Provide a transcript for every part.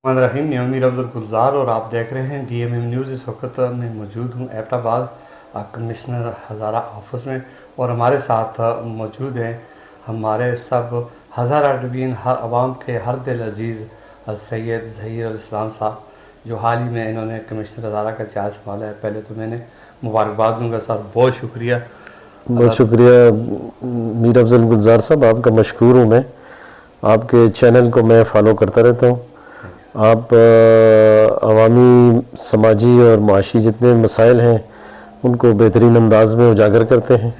الرحمن الرحیم، میں امیر افضل گلزار اور آپ دیکھ رہے ہیں ڈی ایم ایم نیوز۔ اس وقت میں موجود ہوں ایبٹ آباد کمشنر ہزارہ آفس میں، اور ہمارے ساتھ موجود ہیں ہمارے سب ہزارہ ڈویژن ہر عوام کے ہر دل عزیز سید ظہیر الاسلام صاحب، جو حال ہی میں انہوں نے کمشنر ہزارہ کا چارج سنبھالا ہے۔ پہلے تو میں نے مبارکباد دوں گا سر، بہت شکریہ۔ بہت شکریہ میر افضل گلزار صاحب، آپ کا مشکور ہوں میں۔ آپ کے چینل کو میں فالو کرتا رہتا ہوں۔ آپ عوامی، سماجی اور معاشی جتنے مسائل ہیں ان کو بہترین انداز میں اجاگر کرتے ہیں،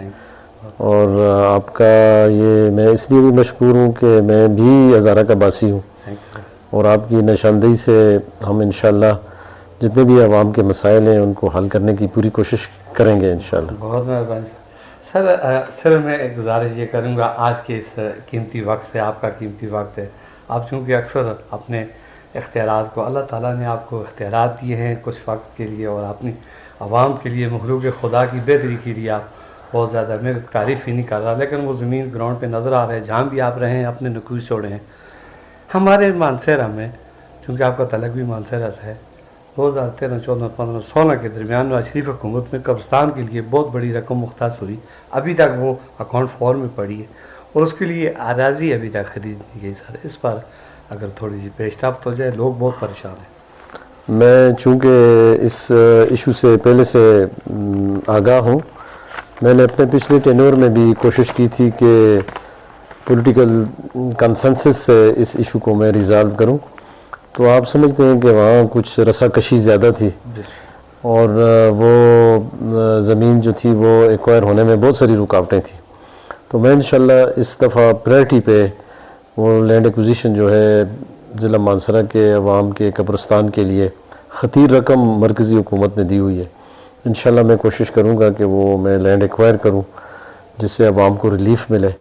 اور آپ کا یہ میں اس لیے بھی مشکور ہوں کہ میں بھی ہزارہ کا باسی ہوں، اور آپ کی نشاندہی سے ہم انشاءاللہ جتنے بھی عوام کے مسائل ہیں ان کو حل کرنے کی پوری کوشش کریں گے انشاءاللہ۔ بہت مہربانی سر میں ایک گزارش یہ کروں گا، آج کے اس قیمتی وقت سے، آپ کا قیمتی وقت ہے، آپ چونکہ اکثر اپنے اختیارات کو، اللہ تعالیٰ نے آپ کو اختیارات دیے ہیں کچھ وقت کے لیے، اور اپنی عوام کے لیے، مخلوق خدا کی بہتری کے لیے آپ بہت زیادہ، میں تعریف ہی نہیں کر رہا، لیکن وہ زمین گراؤنڈ پہ نظر آ رہے ہیں، جہاں بھی آپ رہے ہیں اپنے نقوش چھوڑے ہیں۔ ہمارے مانسہرہ میں، چونکہ آپ کا تعلق بھی مانسہرہ سے ہے، 2013، 14، 15، 16 کے درمیان نواز شریف حکومت میں قبرستان کے لیے بہت بڑی رقم مختص ہوئی، ابھی تک وہ اکاؤنٹ فور میں پڑی ہے، اور اس کے لیے اراضی ابھی تک خرید نہیں گئی سر۔ اس پر اگر تھوڑی سی پیش رفت ہو جائے، لوگ بہت پریشان ہیں۔ میں چونکہ اس ایشو سے پہلے سے آگاہ ہوں، میں نے اپنے پچھلے ٹینور میں بھی کوشش کی تھی کہ پولیٹیکل کنسنسس سے اس ایشو کو میں ریزالو کروں، تو آپ سمجھتے ہیں کہ وہاں کچھ رسا کشی زیادہ تھی، اور وہ زمین جو تھی وہ ایکوائر ہونے میں بہت ساری رکاوٹیں تھیں، تو میں انشاءاللہ اس دفعہ پریورٹی پہ وہ لینڈ ایکوزیشن جو ہے ضلع مانسہرہ کے عوام کے قبرستان کے لیے خطیر رقم مرکزی حکومت نے دی ہوئی ہے، انشاءاللہ میں کوشش کروں گا کہ وہ میں لینڈ ایکوائر کروں جس سے عوام کو ریلیف ملے۔